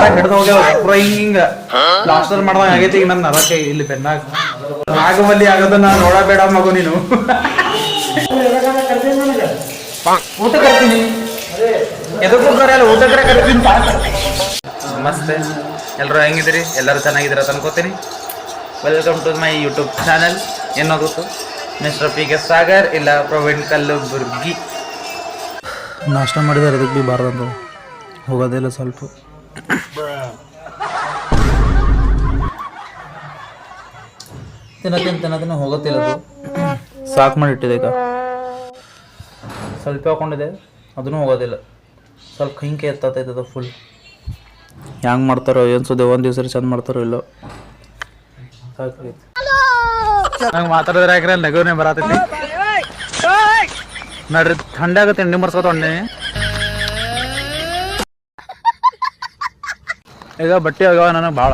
ನರ ಹಿಡ್ದು ಹೋಗ್ಯಾವ ಪೂರ ಹಿಂಗ ಪ್ಲಾಸ್ಟರ್ ಮಾಡ್ದಂಗ ಆಗೈತಿ ಈಗ ನನ್ನ ನರಕ್ಕೆ ಇಲ್ಲಿ ಬೆನ್ನಾಗ ಆಗುವಲ್ಲಿ ಆಗೋದನ್ನ ನೋಡಬೇಡ ಮಗು ನೀನು. ಊಟ ಕರ್ತೀನಿ ಎದಕ್ಕೂ ಬರಲ್ಲ ಊಟಕ್ಕೆ ಕರ್ತೀನಿ. ನಮಸ್ತೆ ಎಲ್ಲರೂ ಹೆಂಗಿದ್ದೀರಿ? ಎಲ್ಲರೂ ಚೆನ್ನಾಗಿದ್ದೀರ ಅನ್ಕೋತೀನಿ. Welcome to my YouTube channel. ಏನಾಗುತ್ತು ಮಿಸ್ಟರ್ ಪಿ ಕೆ ಸಾಗರ್ ಇಲ್ಲ ಪ್ರವೀಣ್ ಕಲ್ಲುಬುರ್ಗಿ. ನಾಷ್ಟ ಮಾಡಿದಾರೆ ಇದಕ್ಕೆ ಭೀ ಬಾರ್ದಂತ ಹೋಗೋದಿಲ್ಲ ಸ್ವಲ್ಪ. ತಿನ್ನ ಹೋಗೋತಿಲ್ಲ ಅದು ಸಾಕು ಮಾಡಿಟ್ಟಿದೆ. ಈಗ ಸ್ವಲ್ಪ ಹಾಕೊಂಡಿದೆ ಅದನ್ನು ಹೋಗೋದಿಲ್ಲ. ಸ್ವಲ್ಪ ಹಿಂಗೆ ಎತ್ತೈತದ ಫುಲ್. ಹೆಂಗೆ ಮಾಡ್ತಾರೋ ಏನು ಸುದ್ದಿ ಒಂದು ದಿವಸ ಚಂದ ಮಾಡ್ತಾರೋ ಇಲ್ಲೋ ಸಾಕಾಗೈತಿ. ನಂಗೆ ಮಾತಾಡಿದ್ರೆ ಯಾಕ್ರೆ ನಗುನೇ ಬರತೈತಿ ನೋಡ್ರಿ. ಥಂಡಿ ಆಗುತ್ತೆ ತಿಂಡಿ ಮರ್ಸ್ಕೊತೊಂಡೆ. ಈಗ ಬಟ್ಟೆ ಆಗ್ಯಾವ ನನಗೆ ಭಾಳ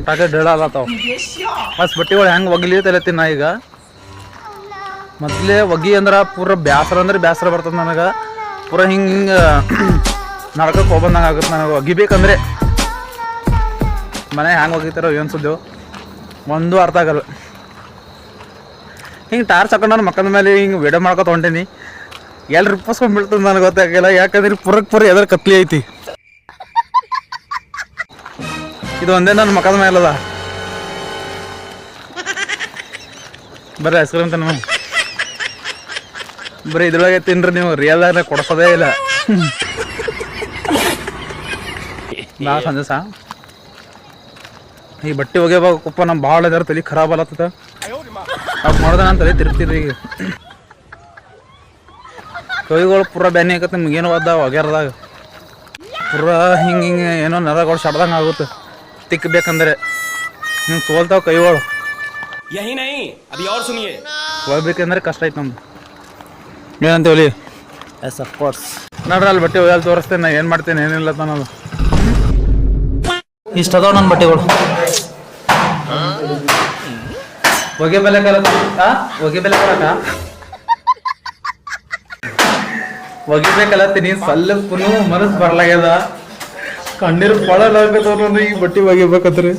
ಟಾಕೆ ಡೇಳ ಆಗತ್ತಾವ. ಮಸ್ತ್ ಬಟ್ಟೆಗಳು ಹೆಂಗೆ ಒಗಿಲಿ ತಲತ್ತೀನಿ ನಾ. ಈಗ ಮೊದಲೇ ಒಗಿ ಅಂದ್ರೆ ಪೂರ ಬ್ಯಾಸರ ಅಂದ್ರೆ ಬ್ಯಾಸರ ಬರ್ತದೆ ನನಗೆ. ಪೂರ ಹಿಂಗೆ ನಡ್ಕಕ್ಕೆ ಹೋಗ್ಬಂದಂಗೆ ಆಗುತ್ತೆ ನನಗೆ. ಒಗಿಬೇಕಂದ್ರೆ ಮನೆ ಹ್ಯಾಂಗೆ ಒಗಿತಾರೋ ಏನು ಸುದ್ದೇವು ಒಂದು ಅರ್ಥ ಆಗಲ್ಲ. ಹಿಂಗೆ ಟಾರ್ಚ್ ಹಾಕೊಂಡು ನಾನು ಮಕ್ಕದ ಮೇಲೆ ಹಿಂಗೆ ವಿಡಿಯೋ ಮಾಡ್ಕೊತ ಹೊಂಟೀನಿ. ಎಲ್ಲಿ ರಿಪ್ಪಸ್ಕೊಂಡ್ಬಿಡ್ತದೆ ನನಗೆ ಗೊತ್ತಾಗಿಲ್ಲ. ಯಾಕಂದ್ರೆ ಪೂರ ಎದ್ರ ಕತ್ಲಿ ಐತಿ. ಇದು ಒಂದೇ ನನ್ನ ಮಕ್ಕದ ಮೇಲದ. ಬರ್ರಿ ಐಸ್ ಕ್ರೀಮ್ ತಿನ್ನ. ಬರೀ ಇದ್ರೊಳಗೆ ತಿನ್ರಿ ನೀವು. ರಿಯಲ್ದಾಗ ಕೊಡ್ಸೋದೇ ಇಲ್ಲ. ನಾ ಸಂಜೆ ಸಾ ಈ ಬಟ್ಟೆ ಒಗೆಯಪ್ಪ ನಮ್ಮ ಭಾಳ ಇದಾರ ತಲೆ ಖರಾಬ್ ಅಲತ್ತದ. ಅದು ಮಾಡಿದ್ರೆ ನಾನು ತಲೆ ತಿರ್ತೀರಿ. ಈಗ ಕೈಗಳು ಪೂರ ಬ್ಯಾನಿ ಆಕತ್ತೆ. ನಿಮ್ಗೇನು ಒದ್ದ ಒಗ್ಯಾರದಾಗ ಪೂರ ಹಿಂಗೆ ಏನೋ ನರಗಳು ಸಡ್ದಂಗೆ ಆಗುತ್ತೆ. ತಿಕ್ಕಬೇಕಂದ್ರೆ ಹಿಂಗೆ ಸೋಲ್ತಾವ ಕೈಗಳು. ಒಯ್ಬೇಕಂದ್ರೆ ಕಷ್ಟ ಐತೆ ನಮ್ದು. ಏನಂತೇಳಿ ಎಸ್ ಅಫ್ಕೋರ್ಸ್. ನೋಡ್ರಿ ಅಲ್ಲಿ ಬಟ್ಟೆ ಒಯ್ಯಲ್ಲಿ ತೋರಿಸ್ತೇನೆ ನಾ ಏನು ಮಾಡ್ತೇನೆ ಏನಿಲ್ಲ ಅನ್ನೋದು. ಇಷ್ಟ ಅದಾವ ನನ್ನ ಬಟ್ಟೆಗಳು. ಹೊಗೆ ಬೆಲೆ ಕಲಕ ಒಗಿಬೇಕಲ್ಲತ್ತೀನಿ. ಸ್ವಲ್ಪನು ಮನಸ್ಸು ಬರ್ಲಾಗ್ಯದ. ಕಣ್ಣೀರು ಕೊಳಲಾಗತ್ತವ್ರು ಈ ಬಟ್ಟೆ ಒಗಿಬೇಕಂದ್ರೆ.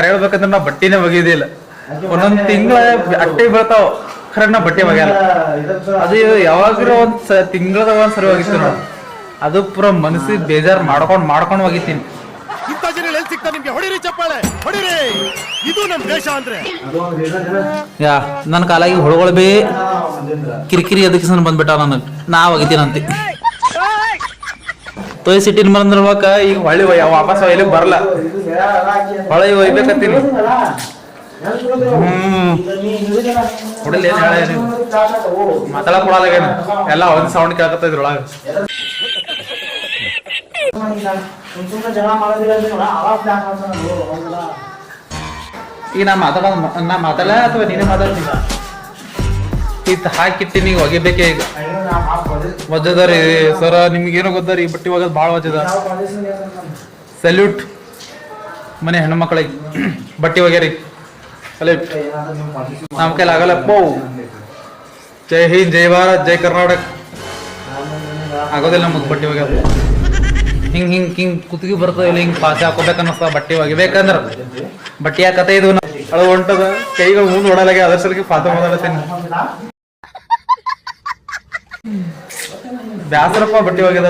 ಹೇಳ್ಬೇಕಂದ್ರೆ ನಾ ಬಟ್ಟೆನೇ ಒಗಿದಿಲ್ಲ. ಒಂದೊಂದು ತಿಂಗಳ ಅಟ್ಟೆ ಬೀಳ್ತಾವ ಖರೆ ನಾ ಬಟ್ಟೆ ಒಗ್ಯಾಲ. ಅದು ಯಾವಾಗ್ಲೂ ತಿಂಗಳದಾಗ ಒಂದ್ಸರಿ ಒಗಿತೀನಿ ನಾವು. ಅದು ಪೂರ ಮನಸ್ಸಿಗೆ ಬೇಜಾರು ಮಾಡ್ಕೊಂಡು ಒಗಿತೀನಿ. ಯಾ ನನ್ನ ಕಾಲಾಗಿ ಹುಳುಗಳು ಬಿ ಕಿರಿಕಿರಿ ಅದಕ್ಕೆ ಬಂದ್ಬಿಟ್ಟ ನನಗೆ. ನಾ ಒಗಿತೀನಂತೆ ತೊಯ್ ಸಿಟ್ಟಿನ ಬಂದ್ರವಾಗ ಈಗ ಹೊಳ್ಳಿ ವಾಪಸ್ ಒಯ್ಲಿಕ್ಕೆ ಬರಲ್ಲ. ಹೊಳೆ ಒಯ್ಬೇಕತ್ತೀನಿ. ಹೊಡಿಲ್ ಏನ್ ಹೇಳ ನೀವು ಮಾತಾಡಕ್ ಕೊಡಲಾಗೇನು. ಎಲ್ಲ ಒಂದ್ ಸೌಂಡ್ ಕೇಳಕತ್ತ ಇದ್ರೊಳಗ. ಈಗ ನಾ ಮಾತಾಡ ಅಥವಾ ನೀನೇ ಮಾತಾಡ್ತೀನಿ. ಇತ್ ಹಾಕಿಟ್ಟಿನಿ ಒಗಿಬೇಕೆ. ಈಗ ವಜ್ಜದಾರಿ ಸರ ನಿಮ್ಗೇನೋ ಗೊತ್ತಾರಿ ಈ ಬಟ್ಟೆ ಒಗದ್ ಭಾಳ ವಜ್ಜದ. ಸಲ್ಯೂಟ್ ಮನೆ ಹೆಣ್ಣು ಮಕ್ಕಳಿಗೆ ಬಟ್ಟೆ ಒಗ್ಯಾರಿ. ಸಲ್ಯೂಟ್. ನಮ್ಮ ಕೈಲಿ ಆಗಲ್ಲಪ್ಪ. ಜೈ ಹಿಂದ್ ಜೈ ಭಾರತ್ ಜೈ ಕರ್ನಾಟಕ. ಆಗೋದಿಲ್ಲ ನಮಗೆ ಬಟ್ಟೆ ಒಗ್ಯಾರ. ಹಿಂಗೆ ಕುತ್ತಿಗೆ ಬರ್ತದೆ ಇಲ್ಲ. ಹಿಂಗೆ ಪಾಸೆ ಹಾಕೋಬೇಕು ಅನ್ನಿಸ್ತಾವ ಬಟ್ಟೆ ಒಗಿಬೇಕಂದ್ರ. ಬಟ್ಟೆ ಯಾಕತೆ ಇದು ಅದು ಹೊಂಟದ. ಕೈಗಳು ಮುಂದೆ ಓಡಲಾಗ ಅದ್ರ ಸಲಕ್ಕೆ ಪಾತೆ ಮಾತಾಡ್ತೀನಿ. ಬ್ಯಾಸರಪ್ಪ ಬಟ್ಟೆ ಒಗೆದ.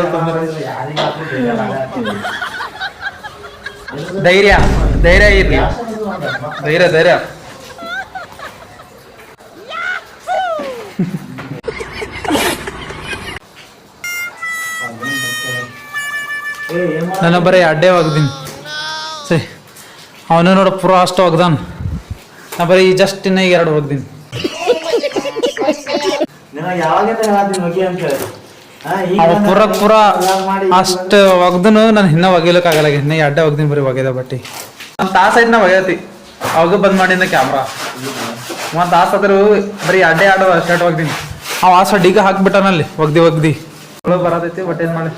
ಧೈರ್ಯ ಇರ್ಲಿ. ಧೈರ್ಯ ನನ್ನ ಬರೀ ಅಡ್ಡೇ ಒಗ್ದೀನಿ. ಸರಿ ಅವನು ನೋಡ ಪೂರ ಅಷ್ಟು ಒಗ್ದಾನ. ನಾ ಬರೀ ಜಸ್ಟ್ ಇನ್ನ ಈಗ 2 ಒಗ್ದೀನಿ. ಪೂರ ಅಷ್ಟು ಒಗ್ದನು ನಾನು ಇನ್ನ ಒಗಿಲಕ್ ಆಗಲ್ಲ. ಇನ್ನ 2 ಒಗ್ದೀನಿ ಬರೀ ಒಗೆದ ಬಟ್ಟೆ. ಒಂದು ತಾಸು ಐತೆ ನಾ ಒಗತಿ. ಅವಾಗ ಬಂದ್ ಮಾಡಿನ ಕ್ಯಾಮ್ರಾ. ಒಂದು ತಾಸು ಆದ್ರೂ ಬರೀ 2 ಶರ್ಟ್ ಒಗ್ದೀನಿ. ಅವ ಆ ಸಡ್ಡಿಗೆ ಹಾಕ್ಬಿಟ್ಟಾನಲ್ಲಿ ಒಗ್ದಿ ಬರತೈತಿ. ಬಟ್ಟೆ ಏನ್ ಮಾಡಿ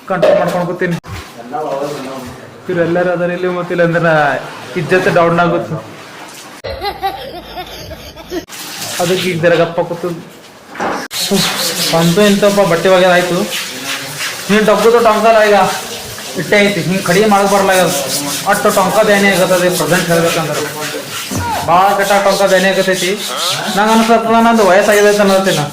ಕಂಟ್ರೋಲ್ ಮಾಡ್ಕೊಂಡು ಕೂತೀನಿ. ಇವರೆಲ್ಲರೂ ಅದರ ಇಲ್ಲಿ ಮತ್ತಿಲ್ಲ ಅಂದ್ರೆ ಇಜ್ಜತ್ ಡೌನ್ ಆಗುತ್ತೆ. ಅದಕ್ಕೆ ಈಗ ಗಪ್ಪ ಕೂತು ಅಂತೂ ಇಂತಪ್ಪ ಬಟ್ಟೆ ಒಗೆದು ಆಯ್ತು. ನೀನು ಡಬ್ಬದ ಟೊಂಕಲ್ಲ ಈಗ ಇಟ್ಟೆ ಐತಿ, ಹಿಂಗೆ ಕಡಿಮೆ ಮಾಡಕ್ ಬರಲಾಗ್ಯದ. ಅಷ್ಟು ಟೊಂಕದ ಎಣ್ಣೆ ಆಗತ್ತದ ಪ್ರೆಸೆಂಟ್ ಹೇಳ್ಬೇಕಂದ್ರೆ ಭಾಳ ಕೆಟ್ಟ ಟೊಂಕದ ಎಣ್ಣೆ ಆಗತೈತಿ. ನಂಗೆ ಅನ್ಸತ್ತದ ನಂದು ವಯಸ್ಸಾಗಿದೆ ಅಂತ ಅನ್ನತ್ತೀನಿ ನಾ.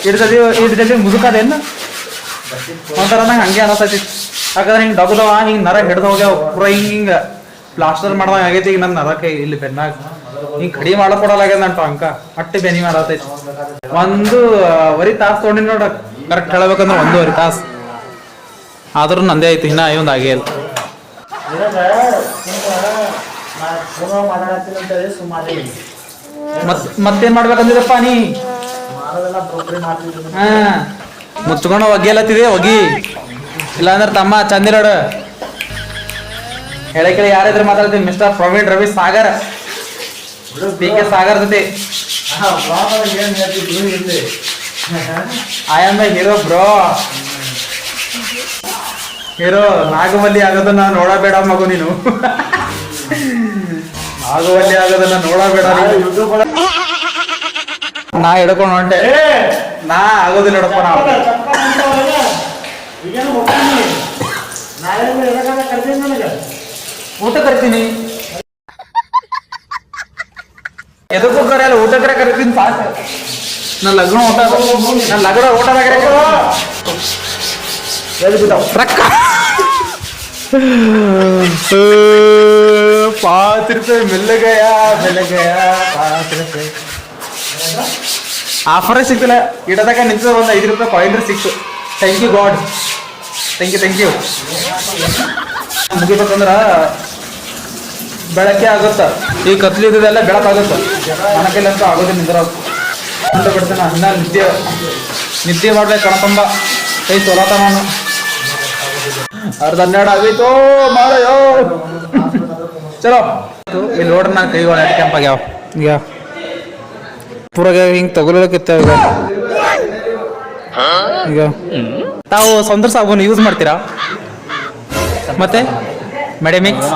ಇಡ್ದಲ್ಲಿ ಮುದುಕದೇನು ಒಂಥರ ನಂಗೆ ಹಂಗೆ ಅನಸ್ತೈತಿ. ಯಾಕಂದ್ರೆ ಹಿಂಗೆ ಡಬ್ಬದವ ಹಿಂಗೆ ನರ ಹಿಡ್ದು ಹೋಗ್ಯಾವ ಪೂರ ಹಿಂಗೆ ಪ್ಲಾಸ್ಟರ್ ಮಾಡ್ದಂಗೆ ಆಗೈತಿ. ಈಗ ನನ್ನ ನರಕ್ಕೆ ಇಲ್ಲಿ ಬೆನ್ನಾಗ ಹಿಂಗೆ ಕಡಿಮೆ ಮಾಡಕ್ ಕೊಡಲಾಗ್ಯದ ನನ್ನ ಟೊಂಕ ಅಟ್ಟಿ ಬೆನಿ ಮಾಡತೈತಿ. 1.5 ತಾಸು ತೊಗೊಂಡಿ ನೋಡ ಕರೆಕ್ಟ್ ಹೇಳ್ಬೇಕಂದ್ರೆ 1.5 ತಾಸು ಆದ್ರೂ ನಂದೇ ಐತಿ. ಇನ್ನ ಇವಂದು ಆಗೇ ಇಲ್ಲ. ಮತ್ತೇನ್ ಮಾಡ್ಬೇಕಂದಿರಪ್ಪ ನೀ? ಹಾ ಮುಚ್ಕೊಂಡು ಒಗ್ಗೆಲ್ಲತ್ತಿದೆ ಒಗಿ, ಇಲ್ಲಾಂದ್ರೆ ತಮ್ಮ ಚಂದಿರೋಡು ಹೇಳಿ ಕೇಳಿ ಯಾರಿದ್ರೆ ಮಾತಾಡ್ತೀನಿ. Mister Praveen Ravi Sagar, P K Sagar ಜೊತೆ I am the hero bro. Hero Nagavalli ಆಗೋದನ್ನ ನೋಡಬೇಡ ಮಗು ನೀನು. ನಾಗವಲ್ಲಿ ಆಗೋದನ್ನ ನೋಡಬೇಡ. ನಾ ಹಿಡ್ಕೊಂಡು ಹೊಂಟೆ, ನಾ ಆಗೋದಿಲ್ಲ ಹಿಡ್ಕೊ. ಊಟ ಕರಿತೀನಿ, ಎದಕ್ಕೂ ಕರೆಯಲ್ಲ, ಊಟಕ್ಕರೆ ಕರಿತೀನಿ ಸಾಕು. ನನ್ನ ಲಗ್ನ ಊಟ, ನನ್ನ ಲಗ್ನ ಊಟದಾಗ ರೊಕ್ಕ ಪಾತ್ರೆ ಮೆಲ್ಲಗಯ ಬೆಳಗಯ ಪಾತ್ರೆ ಆಫರೇ ಸಿಕ್ತಿಲ್ಲ. ಇಡದಾಗ ನಿಂತದ ಒಂದು 5 ರೂಪಾಯಿ ಕಾಯಿನ್ ಸಿಕ್ತು. Thank you God, thank you. ಮುಗಿಬೇಕಂದ್ರ ಬೆಳಗ್ಗೆ ಆಗುತ್ತ, ಈ ಕತ್ಲಿದ್ದೆಲ್ಲ ಬೆಳಕಾಗುತ್ತ. ನನ್ನ ಕೈಲಂತೂ ಆಗೋದಿಲ್ಲ. ನಿಂದ್ರ ಅಂತ ಬಿಡ್ತಾನ. ಇನ್ನ ನಿದ್ದೆ ಮಾಡ್ಬೇಕು ಕಣತಂಬ ಕೈ ಸೋಲಾತ ನಾನು. 12 ಆಗೈತೋ ಮಾಡಯೋ. ಚಲೋ ಇಲ್ಲಿ ನೋಡ್ರಿ, ನಾನು ಕೈಗಳು ಕೆಂಪ್ ಆಗ್ಯಾವ. ಈಗ ಪೂರಾಗ ಹಿಂಗೆ ತಗೊಳಕಿತ್ತಾವ. ಈಗ ತಾವು ಸೌಂದರ್ಯ ಸಾಬೂನು ಯೂಸ್ ಮಾಡ್ತೀರಾ? ಮತ್ತೆ Medimix,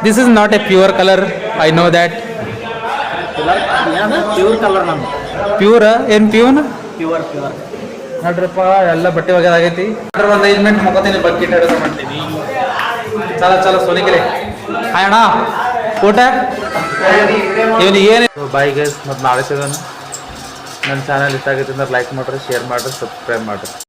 this is not a pure colour, I know that. Pure colour ನಮ್ದು. ಪ್ಯೂರ್ ಏನು ಪ್ಯೂನ್? ಪ್ಯೂರ್ ನೋಡ್ರಪ್ಪ ಎಲ್ಲ ಬಟ್ಟೆ ಒಗೆದಾಗೈತಿ. ಒಂದು 5 ಮಿನಿಟ್ ಮುಗೋತೀನಿ, ಬಕೆಟ್ ಹಿಡಿದು ಮಾಡ್ತೀನಿ. ಚಲ ಸೋನಿಕಲೆ ಹಾಯ್ ಅಣ್ಣ, ಊಟ ಇವನು ಏನು ಬಾಯ್ ಗೈಸ್. ಮತ್ತು ನಾಳೆ ಸಿಗೋಣ. ನನ್ನ ಚಾನಲ್ ಇಷ್ಟ ಆಗೈತೆ ಅಂದ್ರೆ ಲೈಕ್ ಮಾಡಿರಿ, ಶೇರ್ ಮಾಡಿರಿ, ಸಬ್ಸ್ಕ್ರೈಬ್ ಮಾಡಿರಿ.